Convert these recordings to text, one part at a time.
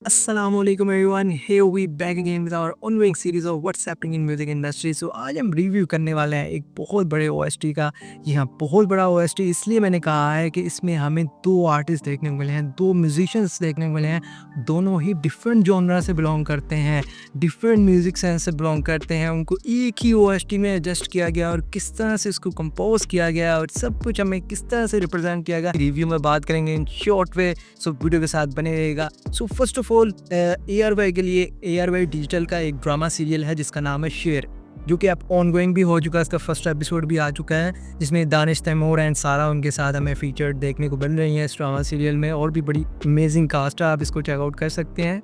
Assalamualaikum everyone, here we back again with our ongoing series of what's happening in music industry। So आज हम review करने वाले हैं एक बहुत बड़े ओएसटी का। जी हाँ, बहुत बड़ा ओएसटी इसलिए मैंने कहा है कि इसमें हमें दो आर्टिस्ट देखने को मिले हैं, दो म्यूजिशियंस देखने को मिले हैं। दोनों ही डिफरेंट जॉनरा से बिलोंग करते हैं, डिफरेंट म्यूजिक सेंस से बिलोंग करते हैं। उनको एक ही ओएसटी में एडजस्ट किया गया और किस तरह से इसको कंपोज किया गया और सब कुछ हमें किस तरह से रिप्रेजेंट किया गया रिव्यू में बात करेंगे in short way. So video के साथ बने रहेगा। So first of all ARY के लिए ARY डिजिटल का एक ड्रामा सीरियल है जिसका नाम है शेर, जो कि अब ऑनगोइंग भी हो चुका है। इसका फर्स्ट एपिसोड भी आ चुका है जिसमें दानिश तैमूर एंड सारा उनके साथ हमें फीचर्ड देखने को मिल रही है इस ड्रामा सीरियल में। और भी बड़ी अमेजिंग कास्ट है, आप इसको चेकआउट कर सकते हैं।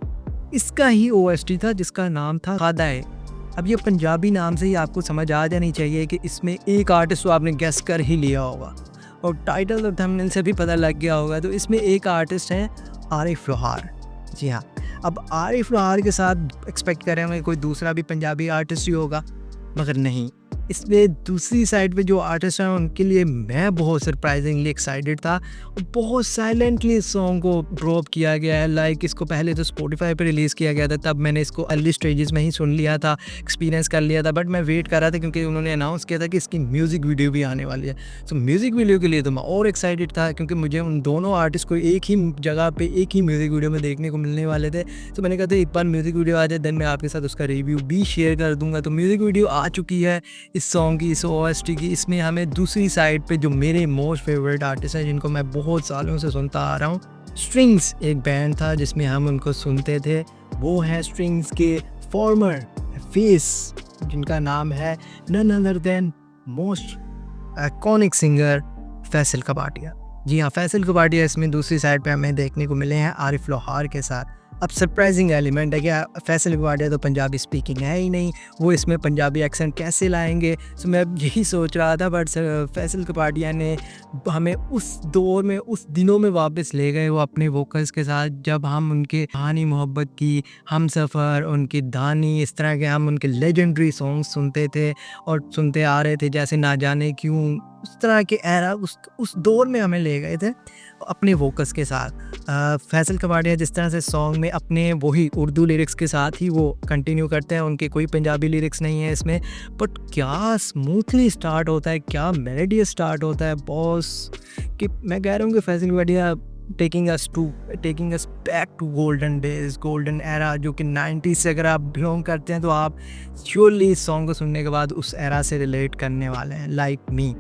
इसका ही OST था जिसका नाम था खादाए। अब ये पंजाबी नाम से ही आपको समझ आ जानी चाहिए कि इसमें एक आर्टिस्ट तो आपने गेस कर ही लिया होगा और टाइटल और थंबनेल से भी पता लग गया होगा। तो इसमें एक आर्टिस्ट है आरिफ लोहार। जी हाँ, अब आरिफ लोहार के साथ एक्सपेक्ट करें हमें कोई दूसरा भी पंजाबी आर्टिस्ट ही होगा, मगर नहीं। इसमें दूसरी साइड पे जो आर्टिस्ट हैं उनके लिए मैं बहुत सरप्राइजिंगली एक्साइटेड था। बहुत साइलेंटली इस सॉन्ग को ड्रॉप किया गया है। लाइक इसको पहले तो स्पॉटिफाई पे रिलीज़ किया गया था, तब मैंने इसको अर्ली स्टेजेस में ही सुन लिया था, एक्सपीरियंस कर लिया था। बट मैं वेट कर रहा था क्योंकि उन्होंने अनाउंस किया था कि इसकी म्यूज़िक वीडियो भी आने वाली है। सो म्यूज़िक वीडियो के लिए तो मैं और एक्साइटेड था क्योंकि मुझे उन दोनों आर्टिस्ट को एक ही जगह पर एक ही म्यूज़िक वीडियो में देखने को मिलने वाले थे। तो मैंने कहा था एक बार म्यूज़िक वीडियो आ जाए, देन मैं आपके साथ उसका रिव्यू भी शेयर कर दूँगा। तो म्यूज़िक वीडियो आ चुकी है इस सॉन्ग की, इस OST की। इसमें हमें दूसरी साइड पे जो मेरे मोस्ट फेवरेट आर्टिस्ट हैं जिनको मैं बहुत सालों से सुनता आ रहा हूँ, स्ट्रिंग्स एक बैंड था जिसमें हम उनको सुनते थे, वो है स्ट्रिंग्स के फॉर्मर फेस जिनका नाम है none other than most iconic singer Faisal Kapadia. जी हाँ, फैसल कबाटिया इसमें दूसरी साइड पे हमें देखने को मिले हैं आरिफ लोहार के साथ। अब सरप्राइजिंग एलिमेंट है कि फैसल कबाटिया तो पंजाबी स्पीकिंग है ही नहीं, वो इसमें पंजाबी एक्सेंट कैसे लाएंगे। सो मैं यही सोच रहा था, बट फैसल कबाटिया ने हमें उस दौर में, उस दिनों में वापस ले गए वो अपने वोकल्स के साथ, जब हम उनके कहानी मोहब्बत की, हम सफ़र, उनकी दानी, इस तरह के हम उनके लेजेंडरी सॉन्ग्स सुनते थे और सुनते आ रहे थे, जैसे ना जाने क्यों, उस तरह के एरा उस दौर में हमें ले गए थे अपने वोकस के साथ। फैसल कबाड़िया जिस तरह से सॉन्ग में अपने वही उर्दू लिरिक्स के साथ ही वो कंटिन्यू करते हैं, उनके कोई पंजाबी लिरिक्स नहीं है इसमें, बट क्या स्मूथली स्टार्ट होता है, क्या मेलोडियस स्टार्ट होता है बॉस, कि मैं कह रहा हूँ कि Faisal Kapadia taking us back to golden days, golden era, जो कि 90s से अगर आप बिलोंग करते हैं तो आप श्योरली इस सॉन्ग को सुनने के बाद उस एरा से रिलेट करने वाले हैं। लाइक मी,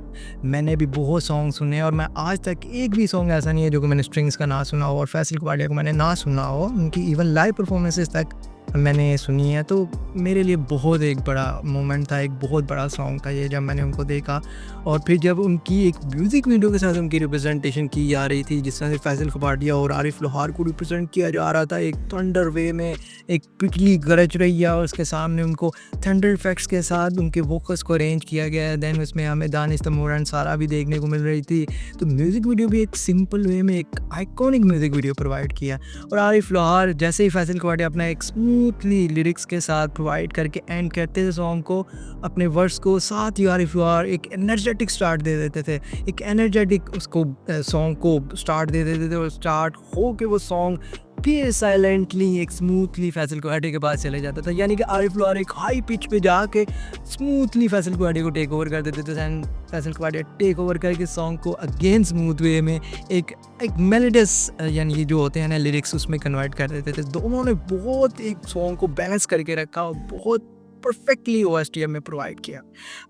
मैंने भी बहुत सॉन्ग सुने और मैं आज तक एक भी सॉन्ग ऐसा नहीं है जो कि मैंने स्ट्रिंग्स का ना सुना हो और फैसल कबाड़िया को मैंने ना सुना हो। उनकी इवन लाइव परफॉर्मेंसेस तक मैंने सुनी है। तो मेरे लिए बहुत एक बड़ा मोमेंट था, एक बहुत बड़ा सॉन्ग था ये, जब मैंने उनको देखा। और फिर जब उनकी एक म्यूज़िक वीडियो के साथ उनकी रिप्रेजेंटेशन की जा रही थी, जिस तरह से फैसल कबाड़िया और आरिफ लोहार को रिप्रेजेंट किया जा रहा था एक थंडर वे में, एक पिटली गरज रही है और उसके सामने उनको थंडर इफेक्ट्स के साथ उनके वोकल्स को अरेंज किया गया है। दैन उसमें हमें दानिश तैमूर एंड सारा भी देखने को मिल रही थी। तो म्यूज़िक वीडियो भी एक सिंपल वे में एक आइकॉनिक म्यूज़िक वीडियो प्रोवाइड किया। और आरिफ लोहार जैसे ही फैसल कबाड़िया अपना एक स्मूथली लिरिक्स के साथ प्रोवाइड करके एंड करते थे सॉन्ग को, अपने वर्ड्स को, साथ ही आरिफ लोहार एक एनर्जेटिक स्टार्ट दे देते थे, एक एनर्जेटिक उसको सॉन्ग को स्टार्ट दे देते थे और स्टार्ट हो के वो सॉन्ग फिर साइलेंटली एक स्मूथली फैसल कबाड़िया के पास चले जाता था। यानी कि आरिफ लोहार एक हाई पिच पे जाके स्मूथली फैसल कबाड़िया को टेक ओवर कर देते थे and Faisal Kapadia take over करके सॉन्ग को अगेन स्मूथ वे में एक मेलोडियस यानी जो होते हैं ना लिरिक्स, उसमें कन्वर्ट कर देते थे। दोनों ने बहुत एक सॉन्ग को बैलेंस करके रखा और बहुत परफेक्टली OST हमें प्रोवाइड किया।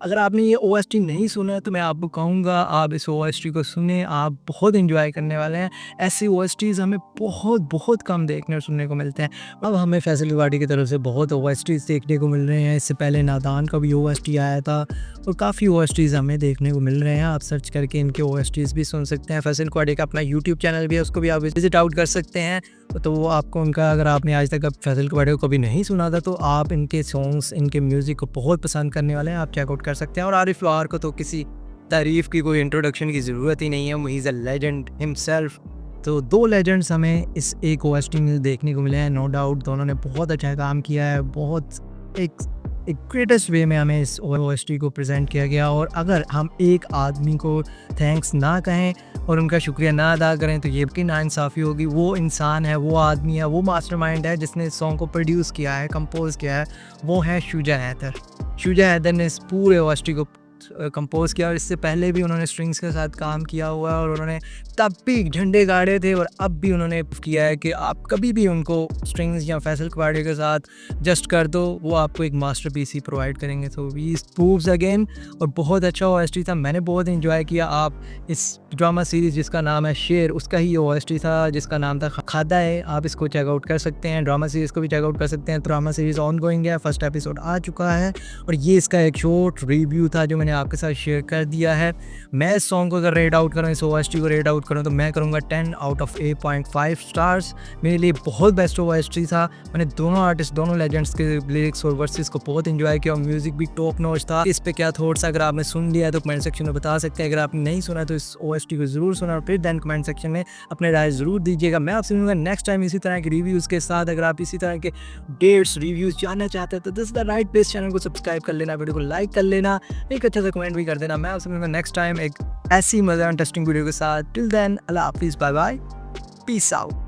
अगर आपने ये OST नहीं सुना है तो मैं आपको कहूँगा आप इस OST को सुने, आप बहुत एंजॉय करने वाले हैं। ऐसे OSTs हमें बहुत कम देखने और सुनने को मिलते हैं। अब हमें फैसल कबाड़िया की तरफ से बहुत OSTs देखने को मिल रहे हैं। इससे पहले नादान का भी OST आया था और काफ़ी OSTs हमें देखने को मिल रहे हैं। आप सर्च करके इनके OSTs भी सुन सकते हैं। फैसल कबाड़िया का अपना YouTube चैनल भी है, उसको भी आप विजिट आउट कर सकते हैं। तो वो आपको उनका, अगर आपने आज तक फैसल कबाड़िया को कभी नहीं सुना था तो आप इनके सॉन्ग्स, इनके म्यूज़िक को बहुत पसंद करने वाले हैं, आप चेकआउट कर सकते हैं। और आरिफ लोहार को तो किसी तारीफ़ की, कोई इंट्रोडक्शन की ज़रूरत ही नहीं है, he is a legend himself. तो दो लेजेंड्स हमें इस एक OST में देखने को मिले हैं। नो डाउट दोनों ने बहुत अच्छा काम किया है, बहुत एक एक ग्रेटेस्ट वे में हमें इस ओएसटी को प्रेजेंट किया गया। और अगर हम एक आदमी को थैंक्स ना कहें और उनका शुक्रिया ना अदा करें तो ये कि नाइंसाफ़ी होगी। वो इंसान है, वो आदमी है, वो मास्टरमाइंड है जिसने इस सॉन्ग को प्रोड्यूस किया है, कंपोज़ किया है, वो है शुजा हैदर। शुजा हैदर ने इस पूरे ओएसटी को कंपोज़ किया और इससे पहले भी उन्होंने स्ट्रिंग्स के साथ काम किया हुआ है और उन्होंने तब भी झंडे गाड़े थे और अब भी उन्होंने किया है कि आप कभी भी उनको स्ट्रिंग्स या फैसल कवाड़ी के साथ जस्ट कर दो, वो आपको एक मास्टरपीस ही प्रोवाइड करेंगे। तो वी प्रूव्स अगेन। और बहुत अच्छा ओएसटी था, मैंने बहुत इन्जॉय किया। आप इस ड्रामा सीरीज़ जिसका नाम है शेर, उसका ही ओएसटी था जिसका नाम था खादा है। आप इसको चेकआउट कर सकते हैं, ड्रामा सीरीज़ को भी चेकआउट कर सकते हैं। ड्रामा सीरीज़ ऑन गोइंग है, फर्स्ट एपिसोड आ चुका है और ये इसका एक शॉर्ट रिव्यू था जो मैंने आपके साथ शेयर कर दिया है। मैं इस सॉन्ग को अगर रेट आउट करूँ, इस ओएसटी को रेट आउट करूँ तो मैं करूँगा 10 आउट ऑफ 8.5 स्टार्स। मेरे लिए बहुत बेस्ट ओएसटी था। मैंने दोनों आर्टिस्ट, दोनों लेजेंड्स के लिरिक्स और वर्सेस को बहुत इंजॉय किया और म्यूज़िक भी टॉप नॉच था। इस पे क्या थॉट्स, अगर आपने सुन लिया तो कमेंट सेक्शन में बता सकते हैं। अगर आपने नहीं सुना तो इस ओएसटी को ज़रूर सुना और फिर दैन कमेंट सेक्शन में अपने राय ज़रूर दीजिएगा। मैं आपसे मिलूंगा नेक्स्ट टाइम इसी तरह के रिव्यूज़ के साथ। अगर आप इसी तरह के डेट्स रिव्यूज़ जानना चाहते हैं तो this is the right place. Channel को सब्सक्राइब कर लेना, वीडियो को लाइक कर लेना, एक अच्छा सा कमेंट भी कर देना। मैं आपसे मिलूंगा नेक्स्ट टाइम एक ऐसी मज़ेदार इंटरेस्टिंग वीडियो के साथ। टिल देन अल्लाह हाफिज़, बाय बाय, पीस आउट।